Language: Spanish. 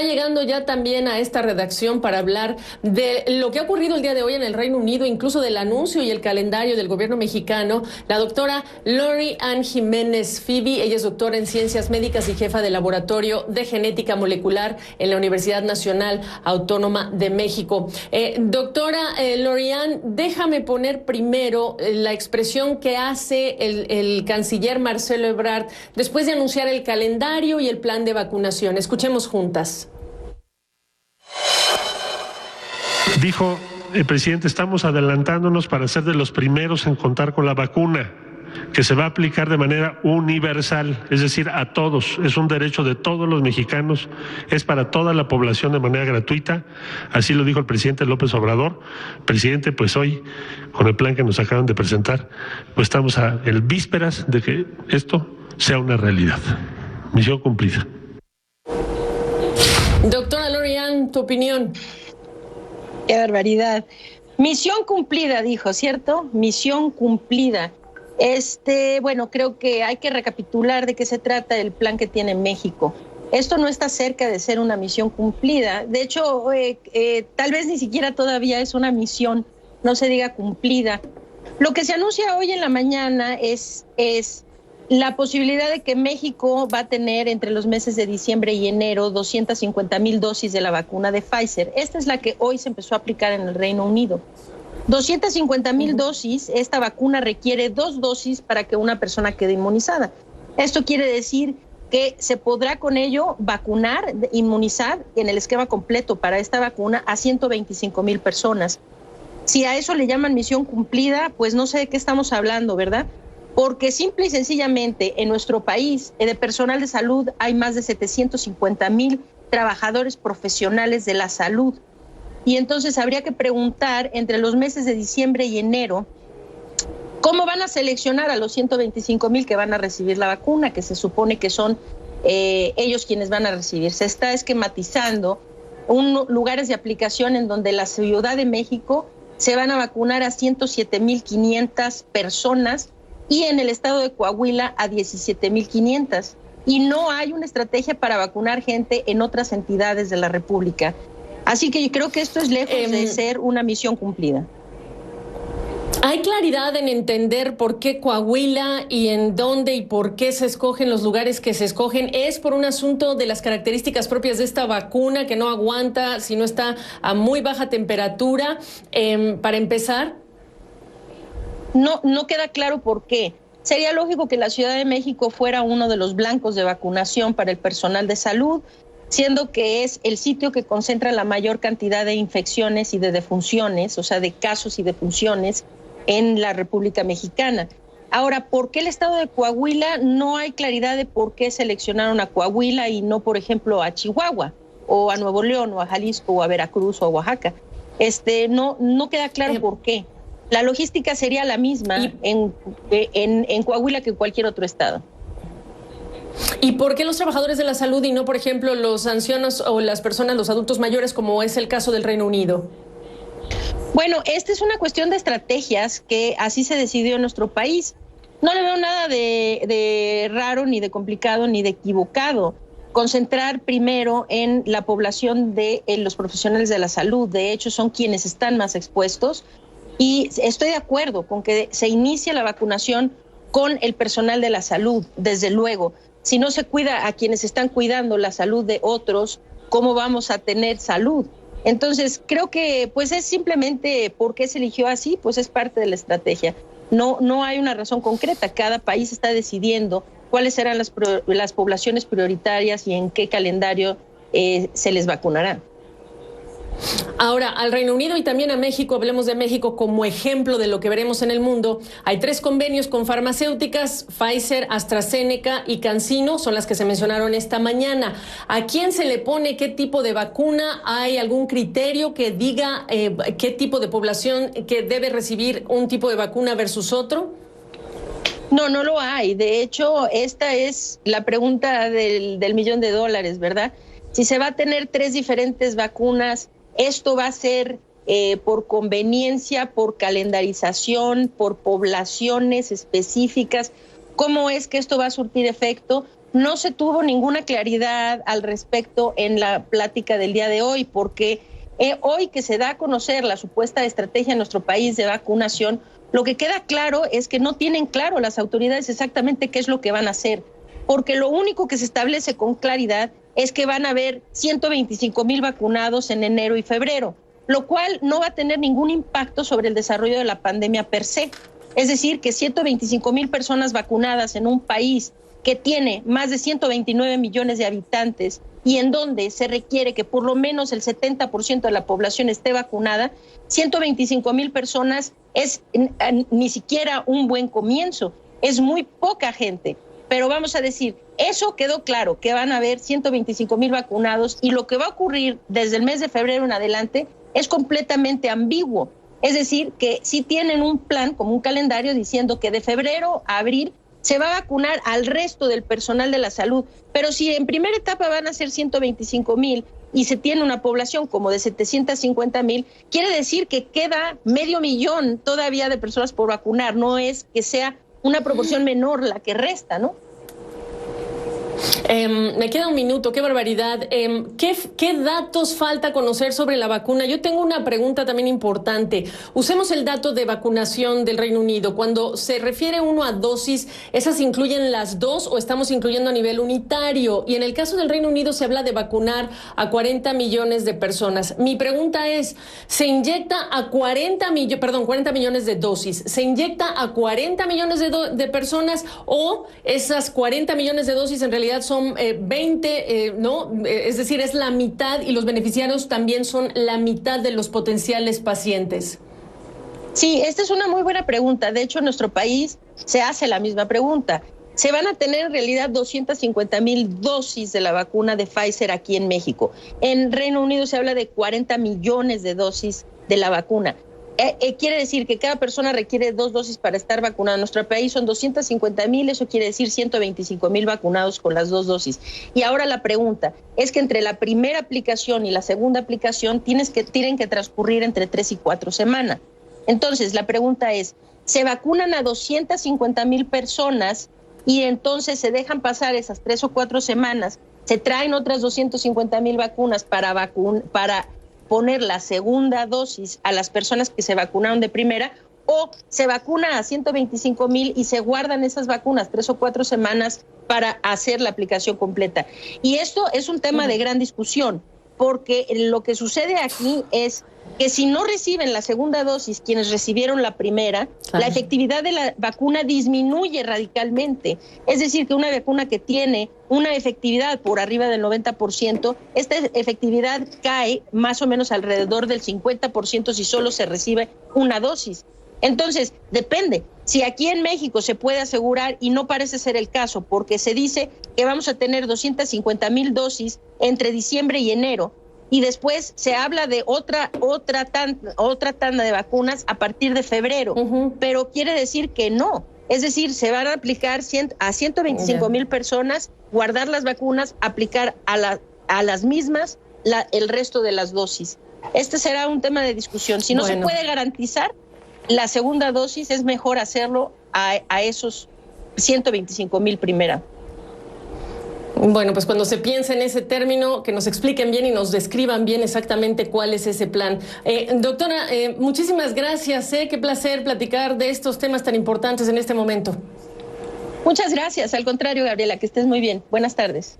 está llegando ya también a esta redacción para hablar de lo que ha ocurrido el día de hoy en el Reino Unido, incluso del anuncio y el calendario del gobierno mexicano, la doctora Lori-Ann Jiménez Phoebe. Ella es doctora en Ciencias Médicas y jefa del Laboratorio de Genética Molecular en la Universidad Nacional Autónoma de México. Doctora Lori-Ann, déjame poner primero la expresión que hace el canciller Marcelo Ebrard después de anunciar el calendario y el plan de vacunación. Escuchemos juntas. Dijo el presidente: estamos adelantándonos para ser de los primeros en contar con la vacuna, que se va a aplicar de manera universal, es decir, a todos. Es un derecho de todos los mexicanos, es para toda la población de manera gratuita. Así lo dijo el presidente López Obrador. Presidente, pues hoy, con el plan que nos acaban de presentar, pues estamos a vísperas de que esto sea una realidad. Misión cumplida. Doctora Lori-Ann, tu opinión. Qué barbaridad. Misión cumplida, dijo, ¿cierto? Misión cumplida. Bueno, creo que hay que recapitular de qué se trata el plan que tiene México. Esto no está cerca de ser una misión cumplida. De hecho, tal vez ni siquiera todavía es una misión, no se diga cumplida. Lo que se anuncia hoy en la mañana es la posibilidad de que México va a tener entre los meses de diciembre y enero 250,000 dosis de la vacuna de Pfizer. Esta es la que hoy se empezó a aplicar en el Reino Unido. 250,000 dosis, esta vacuna requiere 2 dosis para que una persona quede inmunizada. Esto quiere decir que se podrá con ello vacunar, inmunizar en el esquema completo para esta vacuna a 125,000 personas. Si a eso le llaman misión cumplida, pues no sé de qué estamos hablando, ¿verdad? Porque simple y sencillamente en nuestro país de personal de salud hay más de 750,000 trabajadores profesionales de la salud. Y entonces habría que preguntar entre los meses de diciembre y enero cómo van a seleccionar a los 125,000 que van a recibir la vacuna, que se supone que son ellos quienes van a recibir. Se está esquematizando lugares de aplicación en donde la Ciudad de México se van a vacunar a 107,500 personas y en el estado de Coahuila a 17,500. Y no hay una estrategia para vacunar gente en otras entidades de la República. Así que yo creo que esto es lejos de ser una misión cumplida. ¿Hay claridad en entender por qué Coahuila y en dónde y por qué se escogen los lugares que se escogen? ¿Es por un asunto de las características propias de esta vacuna que no aguanta si no está a muy baja temperatura? Para empezar. No queda claro por qué. Sería lógico que la Ciudad de México fuera uno de los blancos de vacunación para el personal de salud, siendo que es el sitio que concentra la mayor cantidad de infecciones y de defunciones, o sea, de casos y defunciones en la República Mexicana. Ahora, ¿por qué el estado de Coahuila? No hay claridad de por qué seleccionaron a Coahuila y no, por ejemplo, a Chihuahua, o a Nuevo León, o a Jalisco, o a Veracruz, o a Oaxaca. No queda claro por qué. La logística sería la misma en Coahuila que en cualquier otro estado. ¿Y por qué los trabajadores de la salud y no, por ejemplo, los ancianos o las personas, los adultos mayores, como es el caso del Reino Unido? Bueno, esta es una cuestión de estrategias que así se decidió en nuestro país. No le veo nada de raro, ni de complicado, ni de equivocado. Concentrar primero en la población de los profesionales de la salud. De hecho, son quienes están más expuestos. Y estoy de acuerdo con que se inicie la vacunación con el personal de la salud, desde luego. Si no se cuida a quienes están cuidando la salud de otros, ¿cómo vamos a tener salud? Entonces, creo que pues es simplemente por qué se eligió así, pues es parte de la estrategia. No hay una razón concreta. Cada país está decidiendo cuáles serán las poblaciones prioritarias y en qué calendario se les vacunará. Ahora, al Reino Unido y también a México, hablemos de México como ejemplo de lo que veremos en el mundo. Hay 3 convenios con farmacéuticas: Pfizer, AstraZeneca y CanSino, son las que se mencionaron esta mañana. ¿A quién se le pone qué tipo de vacuna? ¿Hay algún criterio que diga qué tipo de población que debe recibir un tipo de vacuna versus otro? No lo hay. De hecho, esta es la pregunta del $1,000,000, ¿verdad? Si se va a tener 3 diferentes vacunas, esto va a ser por conveniencia, por calendarización, por poblaciones específicas. ¿Cómo es que esto va a surtir efecto? no se tuvo ninguna claridad al respecto en la plática del día de hoy, porque hoy que se da a conocer la supuesta estrategia en nuestro país de vacunación, lo que queda claro es que no tienen claro las autoridades exactamente qué es lo que van a hacer, porque lo único que se establece con claridad es que van a haber 125,000 vacunados en enero y febrero, lo cual no va a tener ningún impacto sobre el desarrollo de la pandemia per se. Es decir, que 125,000 personas vacunadas en un país que tiene más de 129 millones de habitantes y en donde se requiere que por lo menos el 70% de la población esté vacunada, 125,000 personas es ni siquiera un buen comienzo, es muy poca gente. Pero vamos a decir, eso quedó claro, que van a haber 125,000 vacunados y lo que va a ocurrir desde el mes de febrero en adelante es completamente ambiguo. Es decir, que sí tienen un plan, como un calendario, diciendo que de febrero a abril se va a vacunar al resto del personal de la salud. Pero si en primera etapa van a ser 125,000 y se tiene una población como de 750,000, quiere decir que queda 500,000 todavía de personas por vacunar. No es que sea una proporción menor la que resta, ¿no? Me queda un minuto, qué barbaridad. ¿Qué datos falta conocer sobre la vacuna? Yo tengo una pregunta también importante. Usemos el dato de vacunación del Reino Unido. Cuando se refiere uno a dosis, ¿esas incluyen las dos o estamos incluyendo a nivel unitario? Y en el caso del Reino Unido se habla de vacunar a 40 millones de personas. Mi pregunta es, ¿se inyecta a 40 millones de dosis? ¿Se inyecta a 40 millones de personas o esas 40 millones de dosis en realidad son 20, ¿no? Es decir, es la mitad y los beneficiarios también son la mitad de los potenciales pacientes. Sí, esta es una muy buena pregunta. De hecho, en nuestro país se hace la misma pregunta. Se van a tener en realidad 250,000 dosis de la vacuna de Pfizer aquí en México. En Reino Unido se habla de 40 millones de dosis de la vacuna. Quiere decir que cada persona requiere 2 dosis para estar vacunada. En nuestro país son 250,000, eso quiere decir 125,000 vacunados con las 2 dosis. Y ahora la pregunta es que entre la primera aplicación y la segunda aplicación tienen que transcurrir entre 3 y 4 semanas. Entonces, la pregunta es, ¿se vacunan a 250,000 personas y entonces se dejan pasar esas 3 o 4 semanas? ¿Se traen otras 250,000 vacunas para poner la segunda dosis a las personas que se vacunaron de primera, o se vacuna a 125,000 y se guardan esas vacunas 3 o 4 semanas para hacer la aplicación completa? Y esto es un tema de gran discusión, porque lo que sucede aquí es que si no reciben la segunda dosis quienes recibieron la primera, la efectividad de la vacuna disminuye radicalmente. Es decir, que una vacuna que tiene una efectividad por arriba del 90%, esta efectividad cae más o menos alrededor del 50% si solo se recibe una dosis. Entonces, depende. Si aquí en México se puede asegurar, y no parece ser el caso, porque se dice que vamos a tener 250,000 dosis entre diciembre y enero, y después se habla de otra tanda de vacunas a partir de febrero, pero quiere decir que no. Es decir, se van a aplicar a 125,000 personas, guardar las vacunas, aplicar a las mismas el resto de las dosis. Este será un tema de discusión. Si no se puede garantizar la segunda dosis, es mejor hacerlo a esos 125,000 primera. Bueno, pues cuando se piense en ese término, que nos expliquen bien y nos describan bien exactamente cuál es ese plan. Doctora, muchísimas gracias. Qué placer platicar de estos temas tan importantes en este momento. Muchas gracias. Al contrario, Gabriela, que estés muy bien. Buenas tardes.